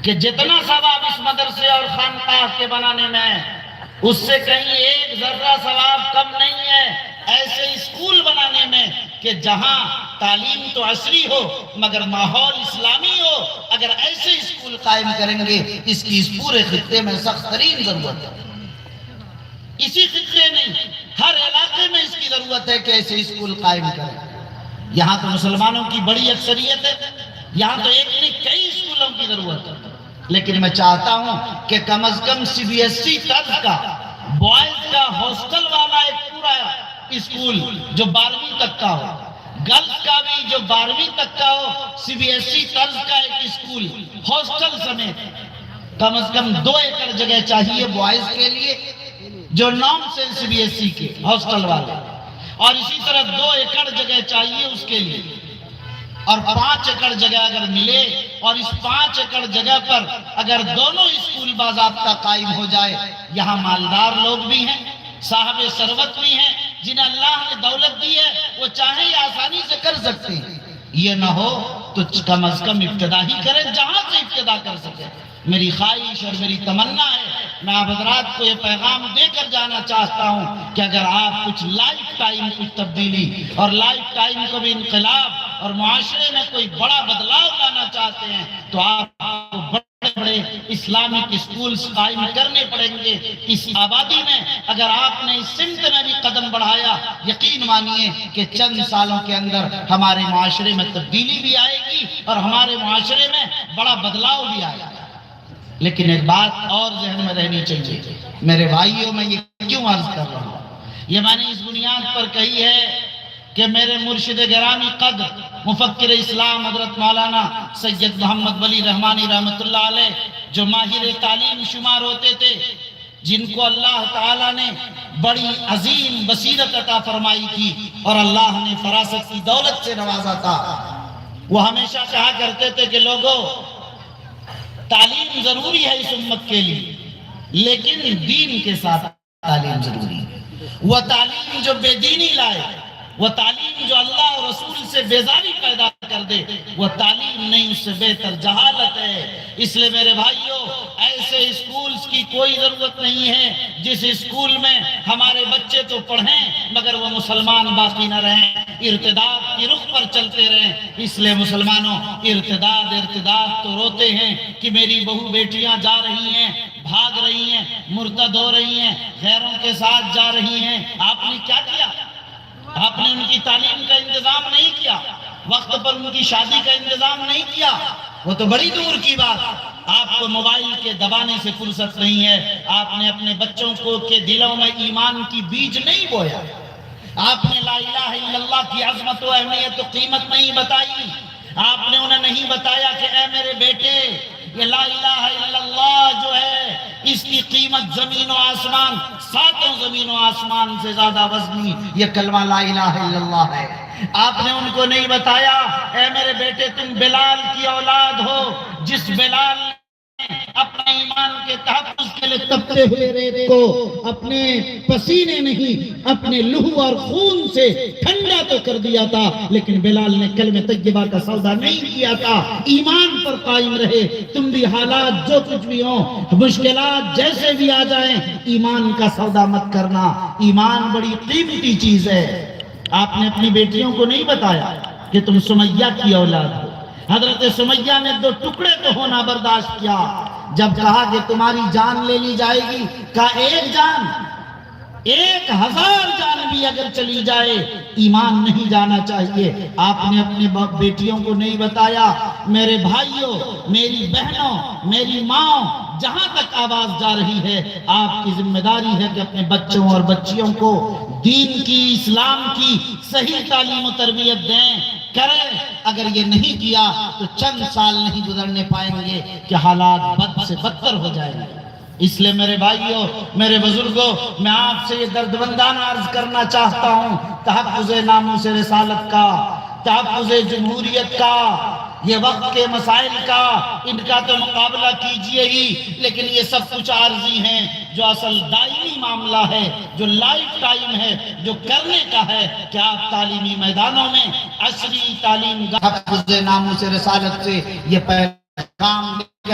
کہ جتنا ثواب اس مدرسے اور خانقاہ کے بنانے میں ہے، اس سے کہیں ایک ذرہ ثواب کم نہیں ہے ایسے اسکول بنانے میں کہ جہاں تعلیم تو عصری ہو مگر ماحول اسلامی ہو۔ اگر ایسے اسکول قائم کریں گے، اس کی اس پورے خطے میں سخت ترین ضرورت ہے۔ اسی خطے نہیں، ہر علاقے میں اس کی ضرورت ہے کہ ایسے اسکول قائم کریں۔ یہاں تو مسلمانوں کی بڑی اکثریت ہے، یہاں تو ایک نہیں کئی اسکولوں کی ضرورت ہے، لیکن میں چاہتا ہوں کہ کم از کم سی بی ایس ای طرز کا بوائز کا ہاسٹل والا ایک پورا اسکول جو 12ویں تک کا ہو، گرلز کا بھی جو 12ویں تک کا ہو، سی بی ایس ای طرز کا ایک اسکول ہاسٹل سمیت کم از کم 2 ایکڑ جگہ چاہیے بوائز کے لیے جو نام سے سی بی ایس ای کے ہاسٹل والے، اور اسی طرح 2 ایکڑ جگہ چاہیے اس کے لیے، اور 5 ایکڑ جگہ اگر ملے اور اس 5 ایکڑ جگہ پر اگر دونوں اسکول باضابطہ قائم ہو جائے، یہاں مالدار لوگ بھی ہیں، صاحب ثروت بھی ہیں، جنہیں اللہ نے دولت دی ہے، وہ چاہیں یہ آسانی سے کر سکتے ہیں۔ یہ نہ ہو تو کم از کم ابتدا ہی کریں جہاں سے ابتدا کر سکیں۔ میری خواہش اور میری تمنا ہے، میں آپ حضرات کو یہ پیغام دے کر جانا چاہتا ہوں کہ اگر آپ کچھ لائف ٹائم کچھ تبدیلی اور لائف ٹائم کو بھی انقلاب اور معاشرے میں کوئی بڑا بدلاؤ لانا چاہتے ہیں تو آپ کو بڑے بڑے اسلامک اسکولز قائم کرنے پڑیں گے۔ اس آبادی میں اگر آپ نے اس سمت میں بھی قدم بڑھایا، یقین مانیے کہ چند سالوں کے اندر ہمارے معاشرے میں تبدیلی بھی آئے گی اور ہمارے معاشرے میں بڑا بدلاؤ بھی آئے گا۔ لیکن ایک بات اور ذہن میں رہنی چاہیے میرے بھائیوں، میں یہ کیوں عرض کر رہا ہوں؟ یہ میں نے اس بنیاد پر کہی ہے کہ میرے مرشد گرامی قدر مفکر اسلام حضرت مولانا سید محمد ولی رحمانی رحمت اللہ علیہ جو ماہر تعلیم شمار ہوتے تھے، جن کو اللہ تعالیٰ نے بڑی عظیم بصیرت عطا فرمائی تھی اور اللہ نے فراست کی دولت سے نوازا تھا، وہ ہمیشہ کہا کرتے تھے کہ لوگوں، تعلیم ضروری ہے اس امت کے لیے، لیکن دین کے ساتھ تعلیم ضروری ہے۔ وہ تعلیم جو بے دینی لائے، وہ تعلیم جو اللہ اور رسول سے بیزاری پیدا کر دے، وہ تعلیم نہیں، اس سے بہتر جہالت ہے۔ اس لیے میرے بھائیوں، ایسے اسکولز کی کوئی ضرورت نہیں ہے جس اسکول میں ہمارے بچے تو پڑھیں مگر وہ مسلمان باقی نہ رہیں، ارتداد کی رخ پر چلتے رہیں۔ اس لیے مسلمانوں، ارتداد تو روتے ہیں کہ میری بہو بیٹیاں جا رہی ہیں، بھاگ رہی ہیں، مرتد ہو رہی ہیں، غیروں کے ساتھ جا رہی ہیں۔ آپ نے کیا کیا؟ آپ نے ان کی تعلیم کا انتظام نہیں کیا، وقت پر ان کی شادی کا انتظام نہیں کیا، وہ تو بڑی دور کی بات۔ آپ کو موبائل کے دبانے سے فرصت نہیں ہے، آپ نے اپنے بچوں کو کے دلوں میں ایمان کی بیج نہیں بویا، آپ نے لا الہ الا اللہ کی عظمت و اہمیت و قیمت نہیں بتائی، آپ نے انہیں نہیں بتایا کہ اے میرے بیٹے، یہ لا الہ الا اللہ جو ہے اس کی قیمت زمین و آسمان، 7 زمین و آسمان سے زیادہ وزنی یہ کلمہ لا الہ الا اللہ ہے۔ آپ نے ان کو نہیں بتایا اے میرے بیٹے تم بلال کی اولاد ہو، جس بلال نے اپنے ایمان کے تحفظ کے لیے تپتے ہوئے ریت کو اپنے پسینے نہیں اپنے لہو اور خون سے ٹھنڈا تو کر دیا تھا، لیکن بلال نے کلمہ طیبہ کا سودا نہیں کیا تھا، ایمان پر قائم رہے۔ تم بھی حالات جو کچھ بھی ہوں، مشکلات جیسے بھی آ جائیں، ایمان کا سودا مت کرنا، ایمان بڑی قیمتی چیز ہے۔ آپ نے اپنی بیٹیوں کو نہیں بتایا کہ تم سمیہ کی اولاد ہو، حضرت سمیہ نے 2 ٹکڑے تو ہونا برداشت کیا، جب کہا کہ تمہاری جان لے لی جائے گی، کہا 1 جان، 1000 جان بھی اگر چلی جائے ایمان نہیں جانا چاہیے۔ آپ نے اپنے بیٹیوں کو نہیں بتایا میرے بھائیوں، میری بہنوں، میری ماں، جہاں تک آواز جا رہی ہے آپ کی ذمہ داری ہے کہ اپنے بچوں اور بچیوں کو دین کی، اسلام کی صحیح تعلیم و تربیت دیں کریں۔ اگر یہ نہیں کیا تو چند سال نہیں گزرنے پائیں گے کہ حالات بد سے بدتر ہو جائیں گے۔ اس لیے میرے بھائیوں، میرے بزرگوں، میں آپ سے یہ دردمندانہ عرض کرنا چاہتا ہوں، تحفظ ناموس رسالت کا، تحفظ جمہوریت کا، یہ وقت کے مسائل کا، ان کا تو مقابلہ کیجئے ہی، لیکن یہ سب کچھ عارضی ہیں۔ جو اصل دائمی معاملہ ہے، جو لائف ٹائم ہے، جو کرنے کا ہے کہ آپ تعلیمی میدانوں میں عصری تعلیم تحفظ ناموس رسالت سے یہ پیغام